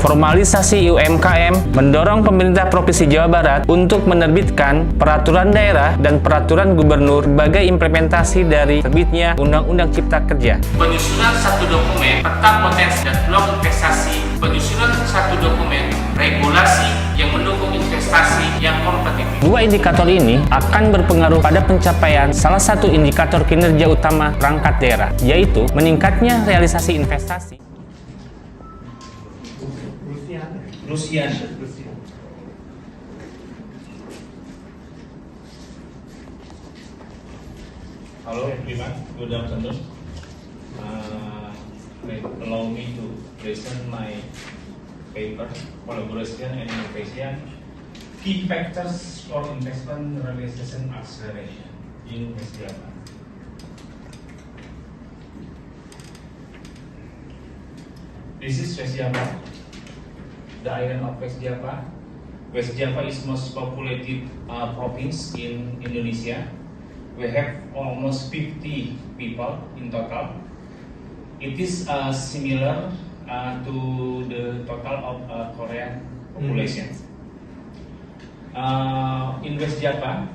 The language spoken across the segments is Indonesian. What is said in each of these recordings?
formalisasi UMKM mendorong pemerintah Provinsi Jawa Barat untuk menerbitkan peraturan daerah dan peraturan gubernur sebagai implementasi dari terbitnya Undang-Undang Cipta Kerja. Penyusunan satu dokumen peta potensi dan peluang investasi, penyusunan satu dokumen regulasi yang mendukung investasi yang kompetitif. Dua indikator ini akan berpengaruh pada pencapaian salah satu indikator kinerja utama perangkat daerah, yaitu meningkatnya realisasi investasi. Rusian. Hello everyone, good afternoon. Allow me to present my paper, Collaboration and Innovation, Key Factors for Investment Realization Acceleration in West Java. This is West Java, the island of West Java. West Java is most populated province in Indonesia. We have almost 50 people in total. It is similar to the total of Korean population. In West Java,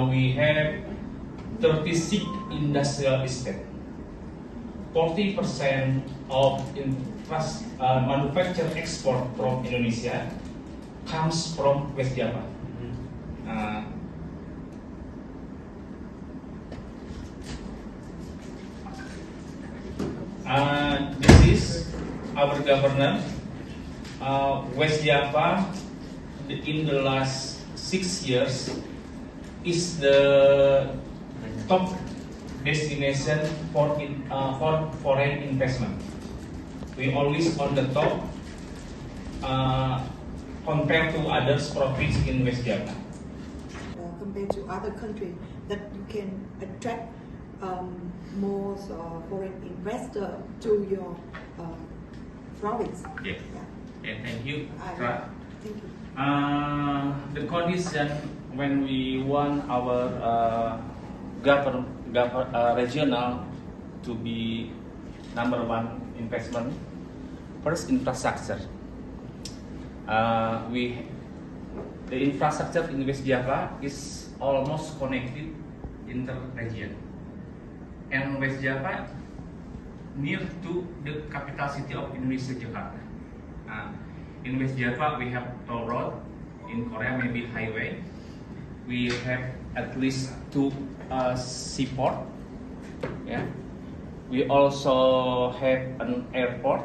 we have 36 industrial estate. 40% of manufacture export from Indonesia comes from West Java. This is our governor. West Java in the last 6 years is the top destination for foreign investment. We always on the top compared to others province in West Java. Compared to other countries, that you can attract more foreign investor to your province. Yes. Yeah. Thank you. Thank you. The condition when we want our regional to be number one investment, first infrastructure. The infrastructure in West Java is almost connected inter-region, and West Java near to the capital city of Indonesia, Jakarta. In West Java we have toll road, in Korea maybe highway. We have at least 2 seaport. Yeah. We also have an airport.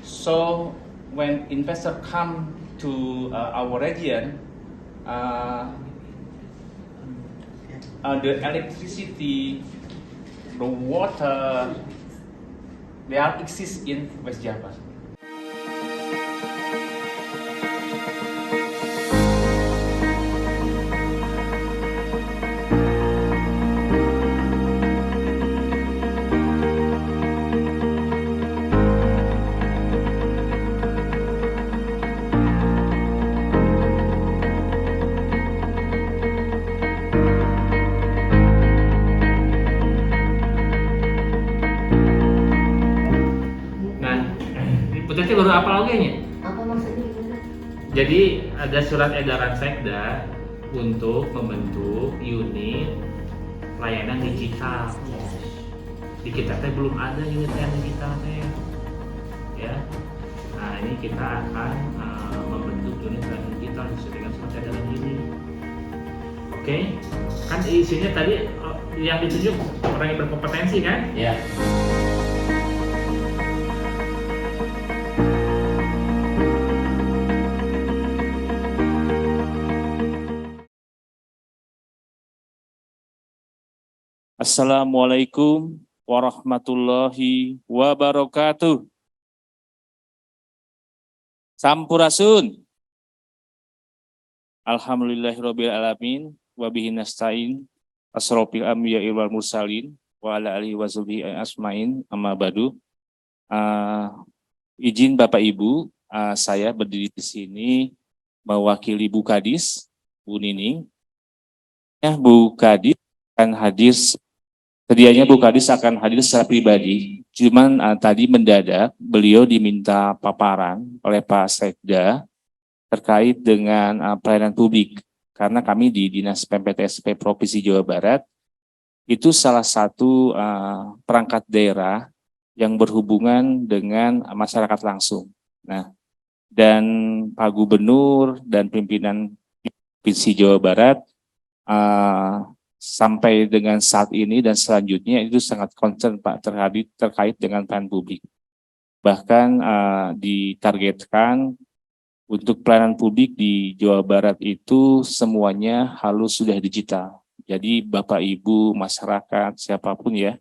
So when investors come to our region, the electricity, the water, they all exist in West Java. Putih baru apa lagi nya? Apa maksudnya? Jadi ada surat edaran Sekda untuk membentuk unit layanan digital. Di kita teh belum ada unit layanan digital teh, ya. Nah ini kita akan membentuk unit layanan digital sesuai dengan surat edaran ini. Oke, kan isinya tadi yang ditunjuk orang yang berkompetensi kan? Ya. Assalamualaikum warahmatullahi wabarakatuh. Sampurasun. Alhamdulillahirabbil alamin wa bihi nasta'in asrofil anbiya'i wal mursalin wa ala alihi wa sahbihi asmain amma ba'du. Izin Bapak Ibu, saya berdiri di sini mewakili Bu Kadis, Bu Nining. Ya, Bu Kadis akan hadir. Sedianya Bu Kadis akan hadir secara pribadi Cuman tadi mendadak beliau diminta paparan oleh Pak Sekda terkait dengan pelayanan publik. Karena kami di Dinas PMPTSP Provinsi Jawa Barat itu salah satu perangkat daerah yang berhubungan dengan masyarakat langsung. Nah, dan Pak Gubernur dan pimpinan Provinsi Jawa Barat sampai dengan saat ini dan selanjutnya itu sangat concern Pak terkait dengan pelayanan publik. Bahkan ditargetkan untuk pelayanan publik di Jawa Barat itu semuanya harus sudah digital. Jadi Bapak Ibu masyarakat siapapun ya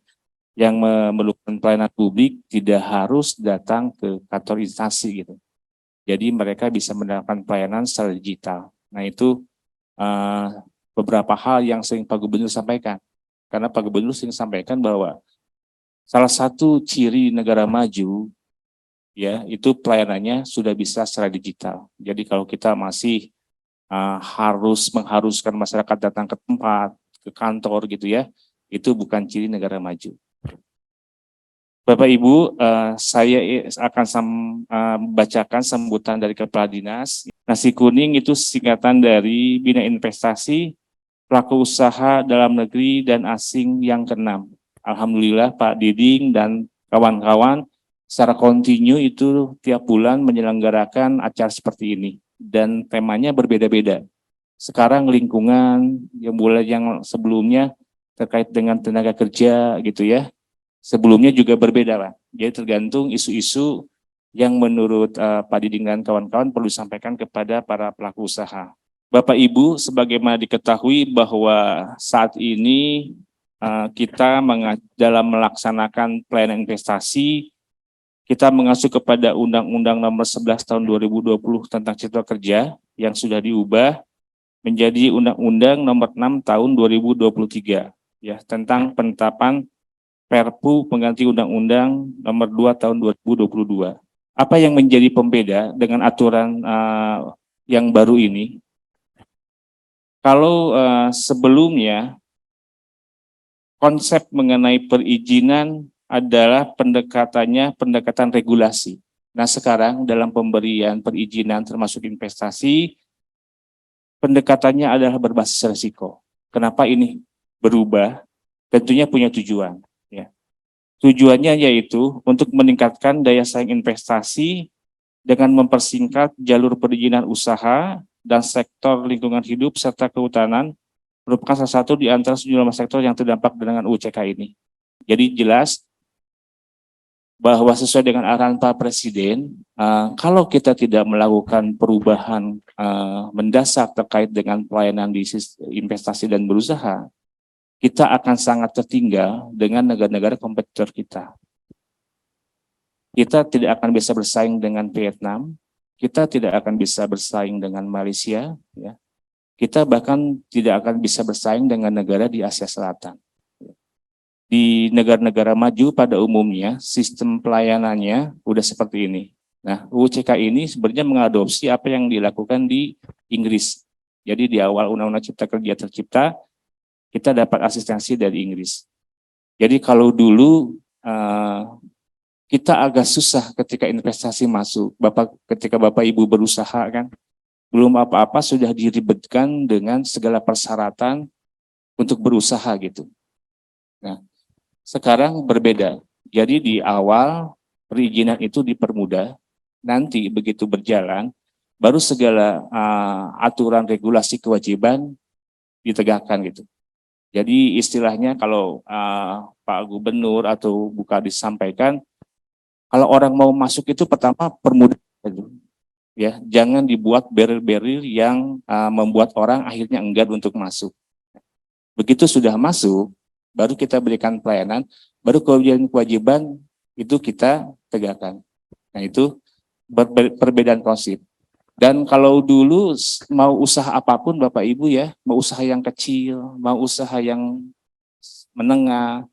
yang memerlukan pelayanan publik tidak harus datang ke kantor instansi gitu. Jadi mereka bisa mendapatkan pelayanan secara digital. Nah itu beberapa hal yang sering Pak Gubernur sampaikan. Karena Pak Gubernur sering sampaikan bahwa salah satu ciri negara maju ya itu pelayanannya sudah bisa secara digital. Jadi kalau kita masih harus mengharuskan masyarakat datang ke tempat, ke kantor gitu ya, itu bukan ciri negara maju. Bapak Ibu, saya akan bacakan sambutan dari Kepala Dinas. Nasi kuning itu singkatan dari Bina Investasi Pelaku Usaha Dalam Negeri dan Asing yang ke-6. Alhamdulillah Pak Diding dan kawan-kawan secara kontinu itu tiap bulan menyelenggarakan acara seperti ini. Dan temanya berbeda-beda. Sekarang lingkungan, yang sebelumnya terkait dengan tenaga kerja gitu ya. Sebelumnya juga berbeda Pak. Jadi tergantung isu-isu yang menurut Pak Diding dan kawan-kawan perlu disampaikan kepada para pelaku usaha. Bapak Ibu, sebagaimana diketahui bahwa saat ini kita dalam melaksanakan pelayanan investasi, kita mengacu kepada Undang-Undang Nomor 11 Tahun 2020 tentang Cipta Kerja yang sudah diubah menjadi Undang-Undang Nomor 6 Tahun 2023 ya tentang penetapan Perpu pengganti Undang-Undang Nomor 2 Tahun 2022. Apa yang menjadi pembeda dengan aturan yang baru ini? Kalau sebelumnya konsep mengenai perizinan adalah pendekatan regulasi. Nah sekarang dalam pemberian perizinan termasuk investasi, pendekatannya adalah berbasis risiko. Kenapa ini berubah? Tentunya punya tujuan. Ya. Tujuannya yaitu untuk meningkatkan daya saing investasi dengan mempersingkat jalur perizinan usaha dan sektor lingkungan hidup serta kehutanan merupakan salah satu di antara sejumlah sektor yang terdampak dengan UCK ini. Jadi jelas bahwa sesuai dengan arahan Pak Presiden, kalau kita tidak melakukan perubahan mendasar terkait dengan pelayanan di investasi dan berusaha, kita akan sangat tertinggal dengan negara-negara kompetitor kita. Kita tidak akan bisa bersaing dengan Vietnam, kita tidak akan bisa bersaing dengan Malaysia, ya. Kita bahkan tidak akan bisa bersaing dengan negara di Asia Selatan. Di negara-negara maju pada umumnya sistem pelayanannya udah seperti ini. Nah, UCK ini sebenarnya mengadopsi apa yang dilakukan di Inggris. Jadi di awal Undang-Undang Cipta Kerja tercipta, kita dapat asistensi dari Inggris. Jadi kalau dulu kita agak susah ketika investasi masuk. Ketika Bapak Ibu berusaha kan, belum apa-apa sudah diribetkan dengan segala persyaratan untuk berusaha gitu. Nah, sekarang berbeda. Jadi di awal perizinan itu dipermudah, nanti begitu berjalan, baru segala aturan regulasi kewajiban ditegakkan gitu. Jadi istilahnya kalau Pak Gubernur atau Bukadis sampaikan, kalau orang mau masuk itu pertama permudah, gitu. Ya, jangan dibuat barrier-barrier yang membuat orang akhirnya enggan untuk masuk. Begitu sudah masuk, baru kita berikan pelayanan, baru kewajiban itu kita tegakkan. Nah itu perbedaan konsep. Dan kalau dulu mau usaha apapun Bapak Ibu ya, mau usaha yang kecil, mau usaha yang menengah,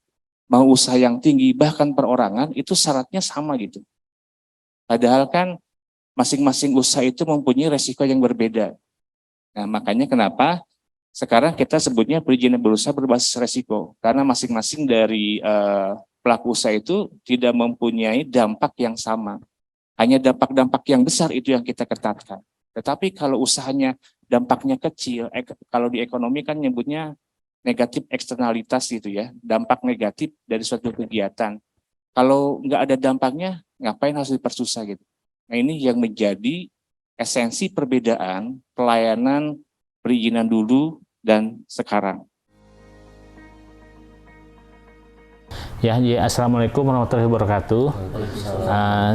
mau usaha yang tinggi, bahkan perorangan itu syaratnya sama gitu. Padahal kan masing-masing usaha itu mempunyai resiko yang berbeda. Nah makanya kenapa sekarang kita sebutnya perizinan berusaha berbasis resiko. Karena masing-masing dari pelaku usaha itu tidak mempunyai dampak yang sama. Hanya dampak-dampak yang besar itu yang kita ketatkan. Tetapi kalau usahanya dampaknya kecil, kalau di ekonomi kan nyebutnya negatif eksternalitas gitu ya, dampak negatif dari suatu kegiatan. Kalau nggak ada dampaknya, ngapain harus dipersusah gitu. Nah ini yang menjadi esensi perbedaan pelayanan perizinan dulu dan sekarang. Ya, assalamualaikum warahmatullahi wabarakatuh.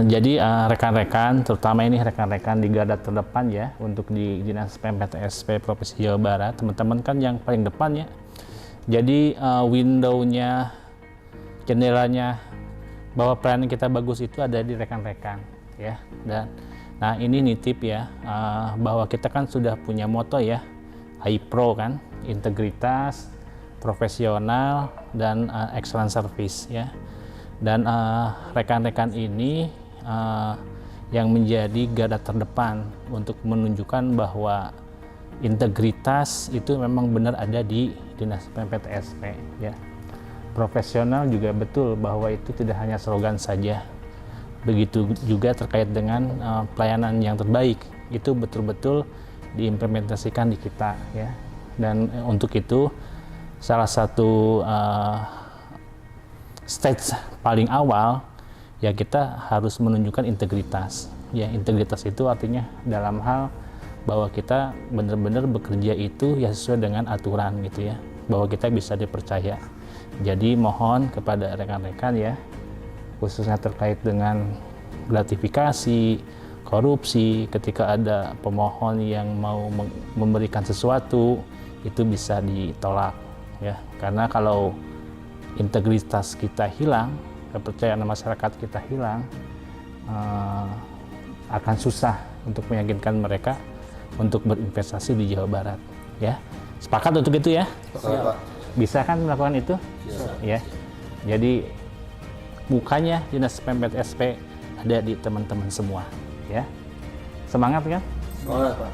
Jadi rekan-rekan, terutama ini rekan-rekan di garda terdepan ya, untuk di Dinas PMPTSP Provinsi Jawa Barat, teman-teman kan yang paling depan ya. Jadi window-nya, jendelanya bahwa pelayanan kita bagus itu ada di rekan-rekan ya. Dan nah ini nitip ya, bahwa kita kan sudah punya moto ya, HiPro kan, integritas, profesional, dan excellent service ya. Dan rekan-rekan ini yang menjadi garda terdepan untuk menunjukkan bahwa integritas itu memang benar ada di Dinas PMPTSP ya. Profesional juga betul bahwa itu tidak hanya slogan saja. Begitu juga terkait dengan pelayanan yang terbaik, itu betul-betul diimplementasikan di kita ya. Dan untuk itu salah satu stage paling awal ya kita harus menunjukkan integritas. Ya, integritas itu artinya dalam hal bahwa kita benar-benar bekerja itu ya sesuai dengan aturan gitu ya, bahwa kita bisa dipercaya. Jadi mohon kepada rekan-rekan ya, khususnya terkait dengan gratifikasi, korupsi, ketika ada pemohon yang mau memberikan sesuatu itu bisa ditolak ya, karena kalau integritas kita hilang, kepercayaan masyarakat kita hilang, akan susah untuk meyakinkan mereka untuk berinvestasi di Jawa Barat ya. Sepakat untuk itu ya? Pak. Bisa kan melakukan itu? Bisa. Ya. Jadi bukannya Dinas PMPTSP ada di teman-teman semua ya. Semangat kan? Semangat Pak.